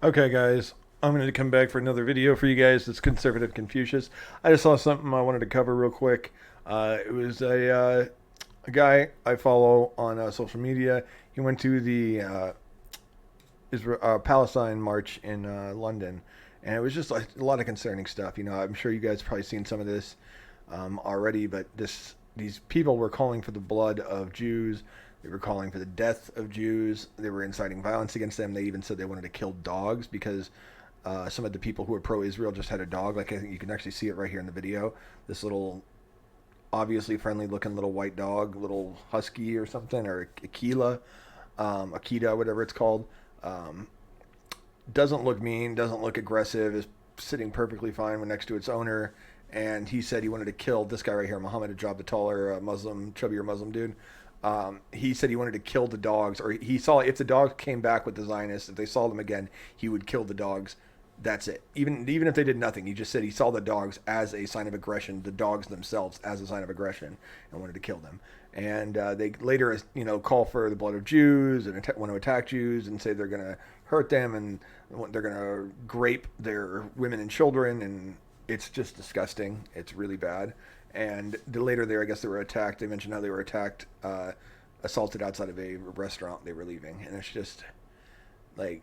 Okay, guys, I'm going to come back for another video for you guys. It's Conservative Confucius. I just saw something I wanted to cover real quick. It was a guy I follow on social media. He went to the Palestine march in London, and it was just like, a lot of concerning stuff. You know, I'm sure you guys probably seen some of this already, but these people were calling for the blood of Jews. They were calling for the death of Jews. They were inciting violence against them. They even said they wanted to kill dogs because some of the people who were pro-Israel just had a dog. Like, I think you can actually see it right here in the video. This little, obviously friendly-looking little white dog, little husky or something, or Akita, whatever it's called. Um, doesn't look mean, doesn't look aggressive, is sitting perfectly fine next to its owner. And he said he wanted to kill this guy right here, Mohammed Hijab, the taller Muslim, chubbier Muslim dude. He said he wanted to kill the dogs, or he saw if the dogs came back with the Zionists, if they saw them again, he would kill the dogs. That's it. Even if they did nothing, he just said he saw the dogs as a sign of aggression, the dogs themselves as a sign of aggression, and wanted to kill them. And they later, call for the blood of Jews and want to attack Jews and say they're going to hurt them and they're going to grape their women and children, and it's just disgusting. It's really bad. And later there, I guess they were attacked. They mentioned how they were attacked, assaulted outside of a restaurant they were leaving, and it's just like,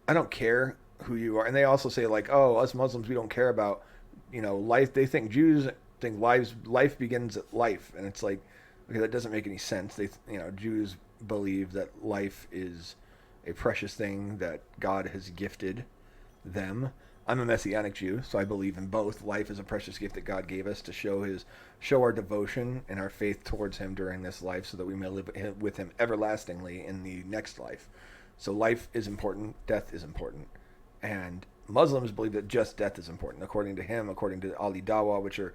I don't care who you are. And they also say like, oh, us Muslims, we don't care about, life. They think Jews think life begins at life, and it's like, okay, that doesn't make any sense. Jews believe that life is a precious thing that God has gifted them. I'm a Messianic Jew, so I believe in both. Life is a precious gift that God gave us to show our devotion and our faith towards Him during this life, so that we may live with Him everlastingly in the next life. So life is important, death is important, and Muslims believe that just death is important, according to him, according to Ali Dawah, which are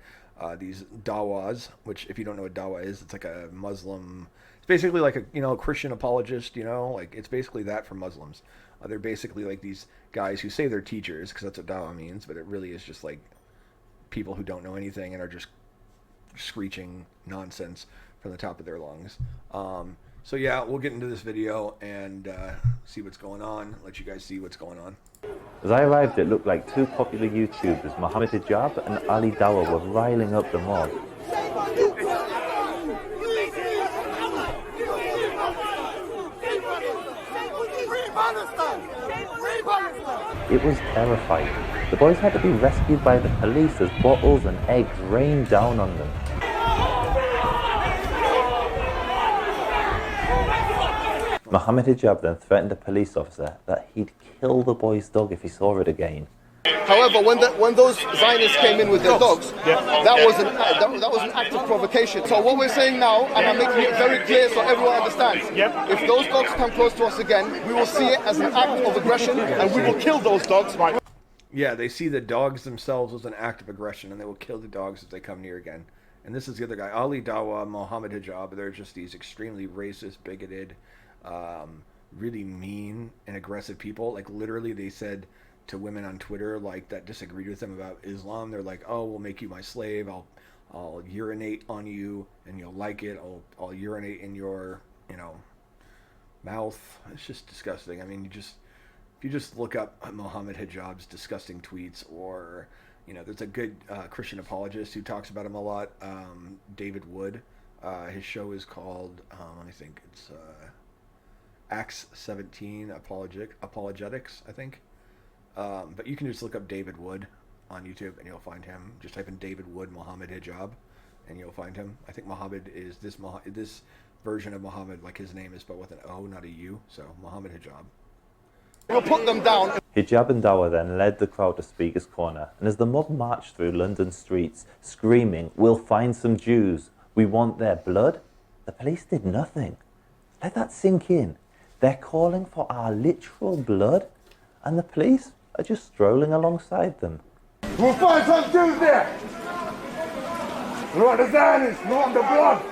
these Dawahs. Which, if you don't know what Dawah is, it's like a Muslim. It's basically like a Christian apologist. Like it's basically that for Muslims. They're basically like these guys who say they're teachers, because that's what Dawah means, but it really is just like people who don't know anything and are just screeching nonsense from the top of their lungs. So yeah, we'll get into this video and see what's going on. Let you guys see what's going on. As I arrived, it looked like two popular YouTubers, Mohammed Hijab and Ali Dawah, were riling up the mob. It was terrifying. The boys had to be rescued by the police as bottles and eggs rained down on them. Mohammed Hijab then threatened a police officer that he'd kill the boy's dog if he saw it again. However, when those Zionists came in with their dogs, that was an act of provocation. So what we're saying now, and I'm making it very clear so everyone understands, if those dogs come close to us again, we will see it as an act of aggression, and we will kill those dogs. Yeah, they see the dogs themselves as an act of aggression, and they will kill the dogs if they come near again. And this is the other guy, Ali Dawah, Mohammed Hijab. They're just these extremely racist, bigoted, really mean and aggressive people. Like, literally, they said to women on Twitter, like, that disagreed with them about Islam, they're like, oh, we'll make you my slave, I'll urinate on you and you'll like it, I'll urinate in your mouth. It's just disgusting. I mean, if you just look up Mohammed Hijab's disgusting tweets, or there's a good Christian apologist who talks about him a lot, David Wood. His show is called let me think, it's Acts 17 Apologetics, I think. But you can just look up David Wood on YouTube and you'll find him. Just type in David Wood Mohammed Hijab and you'll find him. I think Mohammed is this version of Mohammed, like his name is spelled with an O, not a U. So Mohammed Hijab. We'll put them down. Hijab and Dawah then led the crowd to Speaker's Corner, and as the mob marched through London streets, screaming, "We'll find some Jews, we want their blood," the police did nothing. Let that sink in. They're calling for our literal blood, and the police are just strolling alongside them. We'll find some Jews there! We want the Zionists, we want the blood!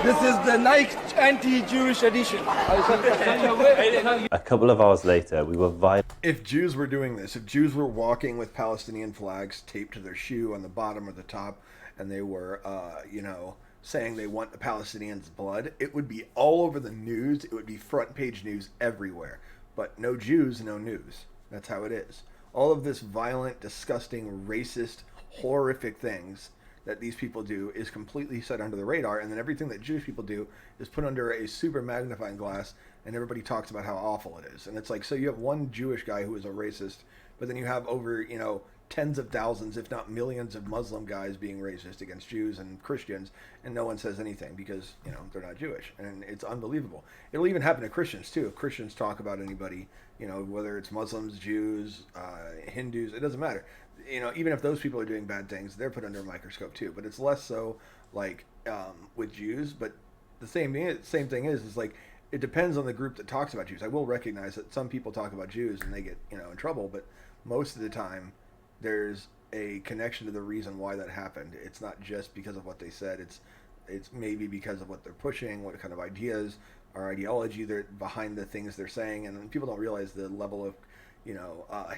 This is the Nike anti-Jewish edition. A couple of hours later, we were If Jews were doing this, if Jews were walking with Palestinian flags taped to their shoe on the bottom or the top, and they were, saying they want the Palestinians' blood, it would be all over the news. It would be front page news everywhere. but no Jews, no news. That's how it is. All of this violent, disgusting, racist, horrific things that these people do is completely set under the radar, and then everything that Jewish people do is put under a super magnifying glass, and everybody talks about how awful it is. And it's like, so you have one Jewish guy who is a racist, but then you have over, tens of thousands, if not millions of Muslim guys being racist against Jews and Christians, and no one says anything because, they're not Jewish. And it's unbelievable. It'll even happen to Christians too. If Christians talk about anybody, whether it's Muslims, Jews, Hindus, it doesn't matter. Even if those people are doing bad things, they're put under a microscope too. But it's less so like with Jews. But the same thing is like, it depends on the group that talks about Jews. I will recognize that some people talk about Jews and they get, in trouble, but most of the time there's a connection to the reason why that happened. It's not just because of what they said. It's maybe because of what they're pushing, what kind of ideas or ideology they're behind the things they're saying, and people don't realize the level of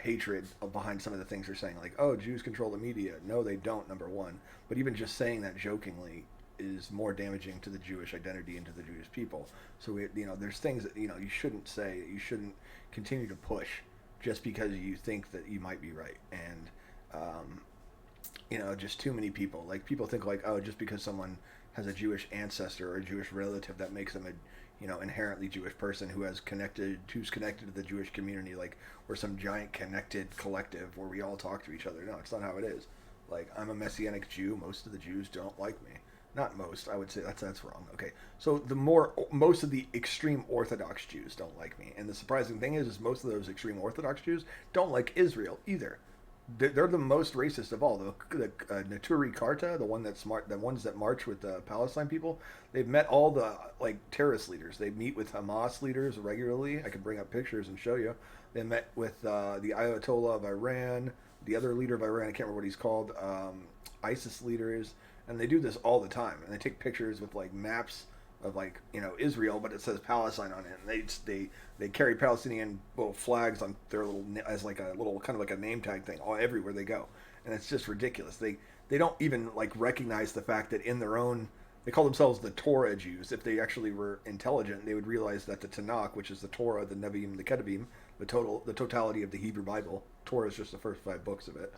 hatred behind some of the things they're saying, like, oh, Jews control the media. No, they don't, number one. But even just saying that jokingly is more damaging to the Jewish identity and to the Jewish people. So there's things that you shouldn't say, you shouldn't continue to push just because you think that you might be right. And just too many people, like, people think like, oh, just because someone has a Jewish ancestor or a Jewish relative, that makes them a inherently Jewish person who's connected to the Jewish community, like we're some giant connected collective where we all talk to each other. No, it's not how it is. Like, I'm a Messianic Jew. Most of the Jews don't like me. Not most, I would say that's wrong. Okay, so most of the extreme Orthodox Jews don't like me, and the surprising thing is most of those extreme Orthodox Jews don't like Israel either. They're the most racist of all. The Naturi Karta, the ones that march with the Palestine people, they've met all the terrorist leaders. They meet with Hamas leaders regularly. I could bring up pictures and show you. They met with the Ayatollah of Iran, the other leader of Iran. I can't remember what he's called. ISIS leaders, and they do this all the time. And they take pictures with maps of Israel, but it says Palestine on it, and they carry Palestinian little flags on their little as like a little kind of like a name tag thing everywhere they go, and it's just ridiculous. They don't even recognize the fact that in their own, they call themselves the Torah Jews. If they actually were intelligent, they would realize that the Tanakh, which is the Torah, the Nevi'im, the Ketuvim, the totality of the Hebrew Bible. Torah is just the first 5 books of it,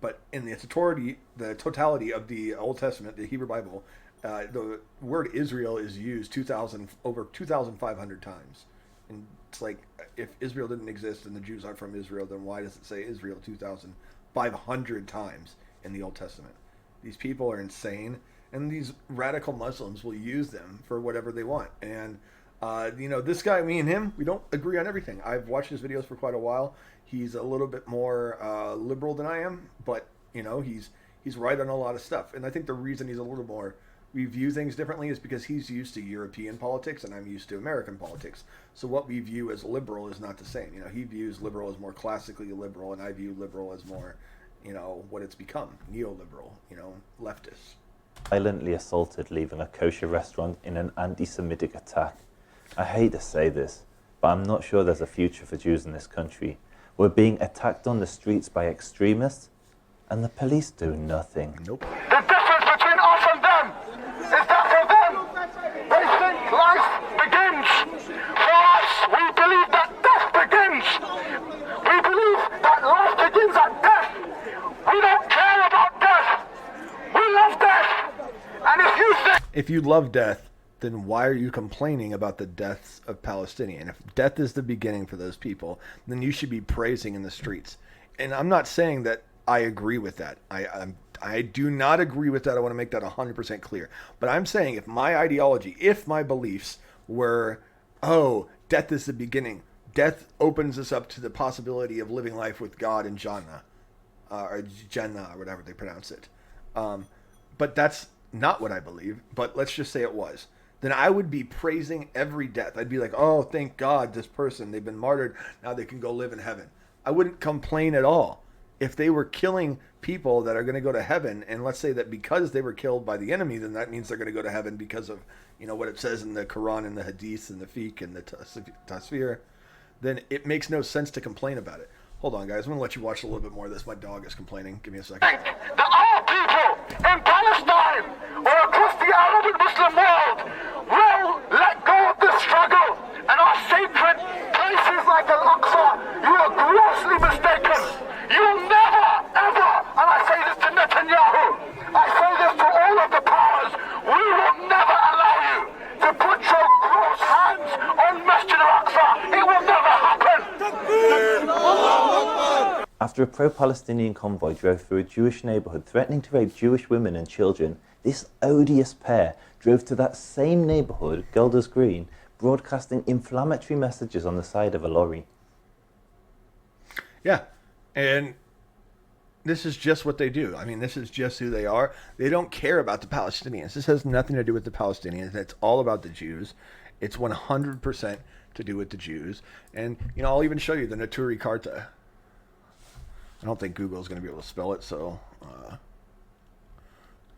but in the totality of the Old Testament, the Hebrew Bible. The word Israel is used over 2,500 times. And it's like, if Israel didn't exist and the Jews aren't from Israel, then why does it say Israel 2,500 times in the Old Testament? These people are insane, and these radical Muslims will use them for whatever they want. And, this guy, me and him, we don't agree on everything. I've watched his videos for quite a while. He's a little bit more liberal than I am, but, he's right on a lot of stuff. And I think the reason he's a little more, we view things differently, is because he's used to European politics and I'm used to American politics. So what we view as liberal is not the same. He views liberal as more classically liberal, and I view liberal as more, what it's become, neoliberal, leftist. Violently assaulted leaving a kosher restaurant in an anti-Semitic attack. I hate to say this, but I'm not sure there's a future for Jews in this country. We're being attacked on the streets by extremists, and the police do nothing. Nope. The difference between us and them is that for them, they think life begins. For us, we believe that death begins. We believe that life begins at death. We don't care about death. We love death. And if you love death, then why are you complaining about the deaths of Palestinians? If death is the beginning for those people, then you should be praising in the streets. And I'm not saying that I agree with that. I do not agree with that. I want to make that 100% clear. But I'm saying if my ideology, if my beliefs were, oh, death is the beginning, death opens us up to the possibility of living life with God in Jannah, or Jannah, or whatever they pronounce it. But that's not what I believe. But let's just say it was. Then I would be praising every death. I'd be like, oh, thank God, this person, they've been martyred. Now they can go live in heaven. I wouldn't complain at all. If they were killing people that are going to go to heaven, and let's say that because they were killed by the enemy, then that means they're going to go to heaven because of, what it says in the Quran and the Hadith and the Fiqh and the Tasfir, then it makes no sense to complain about it. Hold on, guys. I'm going to let you watch a little bit more of this. My dog is complaining. Give me a second. that our people in Palestine or across the Arab and Muslim world will let go of the struggle, and our sacred places at Al-Aqsa, you are grossly mistaken. You will never, ever, and I say this to Netanyahu, I say this to all of the powers, we will never allow you to put your gross hands on Masjid Al-Aqsa. It will never happen. After a pro-Palestinian convoy drove through a Jewish neighborhood threatening to rape Jewish women and children, this odious pair drove to that same neighborhood, Golders Green, broadcasting inflammatory messages on the side of a lorry. Yeah, and this is just what they do. I mean, this is just who they are. They don't care about the Palestinians. This has nothing to do with the Palestinians. It's all about the Jews. It's 100% to do with the Jews. And, I'll even show you the Naturi Karta. I don't think Google's going to be able to spell it, so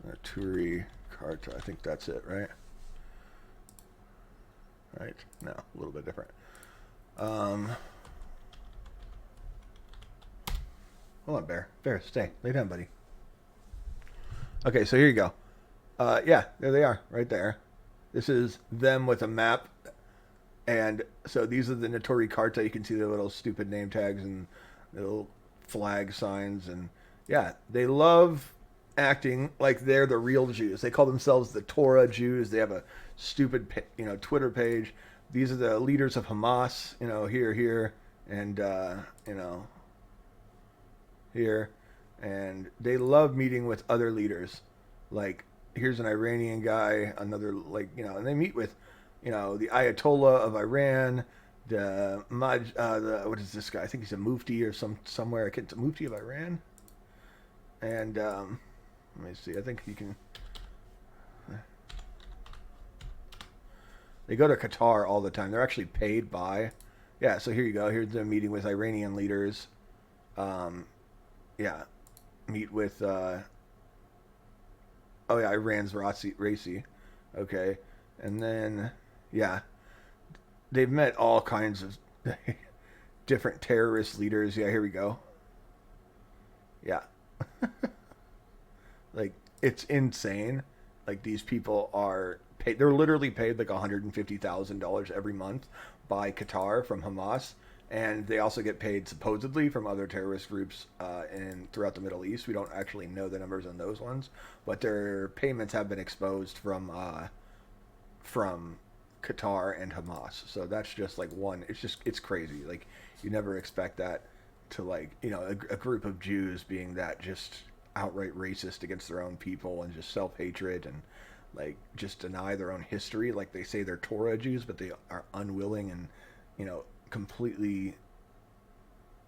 Naturi Karta, I think that's it, right? Right? No, a little bit different. Hold on, Bear. Bear, stay. Lay down, buddy. Okay, so here you go. Yeah, there they are, right there. This is them with a map. And so these are the Naturi Karta. You can see the little stupid name tags and little flag signs. And yeah, they love acting like they're the real Jews. They call themselves the Torah Jews. They have a stupid, Twitter page. These are the leaders of Hamas, here, and, here. And they love meeting with other leaders. Like, here's an Iranian guy, another, and they meet with, the Ayatollah of Iran, what is this guy? I think he's a Mufti or somewhere. It's a Mufti of Iran. And, let me see. I think he can. They go to Qatar all the time. They're actually paid by. Yeah, so here you go. Here's them meeting with Iranian leaders. Yeah. Meet with, Iran's Raisi. Okay. And then, yeah. They've met all kinds of different terrorist leaders. Yeah, here we go. Yeah. It's insane. These people are paid. They're literally paid $150,000 every month by Qatar from Hamas. And they also get paid supposedly from other terrorist groups throughout the Middle East. We don't actually know the numbers on those ones, but their payments have been exposed from Qatar and Hamas. So that's just one. It's crazy. You never expect that to a group of Jews being that just outright racist against their own people and just self-hatred and just deny their own history. They say they're Torah Jews, but they are unwilling and completely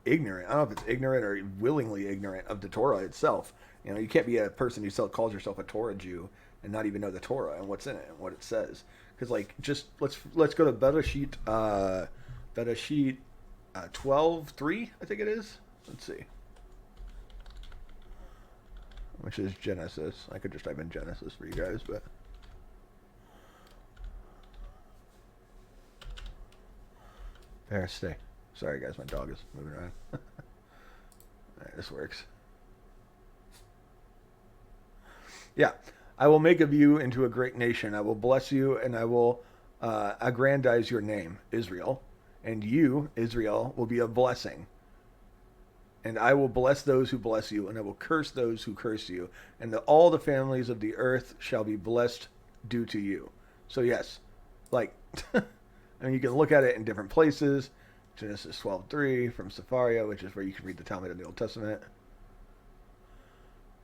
ignorant. I don't know if it's ignorant or willingly ignorant of the Torah itself. You can't be a person who calls yourself a Torah Jew and not even know the Torah and what's in it and what it says. Because just let's go to Bereshit 12:3, I think it is. Let's see. Which is Genesis. I could just type in Genesis for you guys, but there, stay. Sorry guys, my dog is moving around. Alright, this works. Yeah. I will make of you into a great nation. I will bless you, and I will aggrandize your name, Israel. And you, Israel, will be a blessing. And I will bless those who bless you, and I will curse those who curse you. And all the families of the earth shall be blessed due to you. So yes, I mean, you can look at it in different places. Genesis 12:3 from Sepharia, which is where you can read the Talmud in the Old Testament.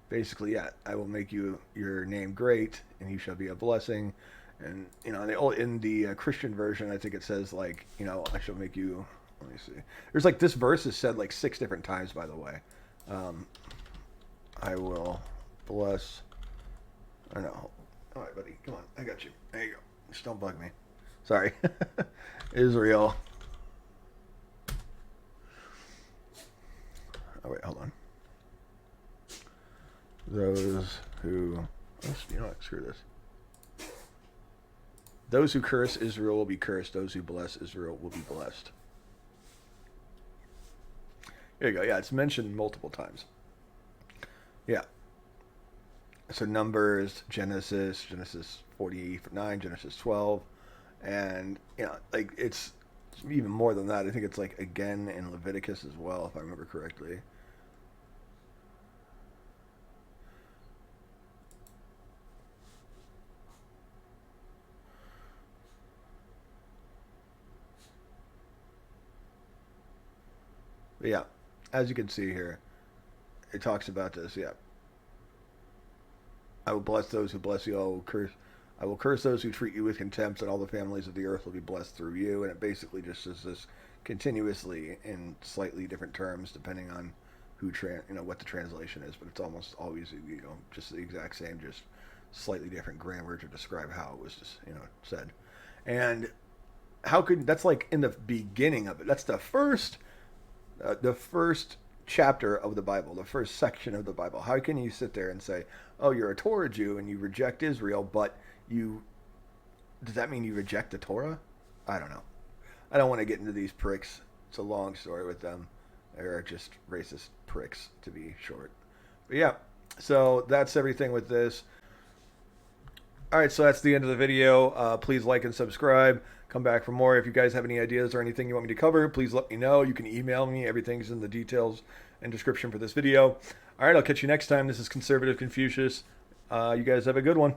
Basically, yeah, I will make your name great, and you shall be a blessing. And in the Christian version, I think it says I shall make you. Let me see. There's this verse is said 6 different times, by the way. I will bless. I know. All right, buddy, come on, I got you. There you go. Just don't bug me. Sorry. Israel. Oh wait, hold on. Those who, screw this. Those who curse Israel will be cursed. Those who bless Israel will be blessed. There you go. Yeah, it's mentioned multiple times. Yeah. So Numbers, Genesis 49, Genesis 12, and it's even more than that. I think it's like again in Leviticus as well, if I remember correctly. But yeah, as you can see here, it talks about this. Yeah, I will bless those who bless you. I will curse those who treat you with contempt, and all the families of the earth will be blessed through you. And it basically just says this continuously in slightly different terms, depending on who what the translation is. But it's almost always just the exact same, just slightly different grammar to describe how it was just said. And that's like in the beginning of it. That's the first chapter of the Bible, the first section of the Bible. How can you sit there and say, oh, you're a Torah Jew and you reject Israel, but does that mean you reject the Torah? I don't know. I don't want to get into these pricks. It's a long story with them. They're just racist pricks, to be short. But yeah, so that's everything with this. All right, so that's the end of the video. Please like and subscribe. Come back for more. If you guys have any ideas or anything you want me to cover, please let me know. You can email me. Everything's in the details and description for this video. All right, I'll catch you next time. This is Conservative Confucius. You guys have a good one.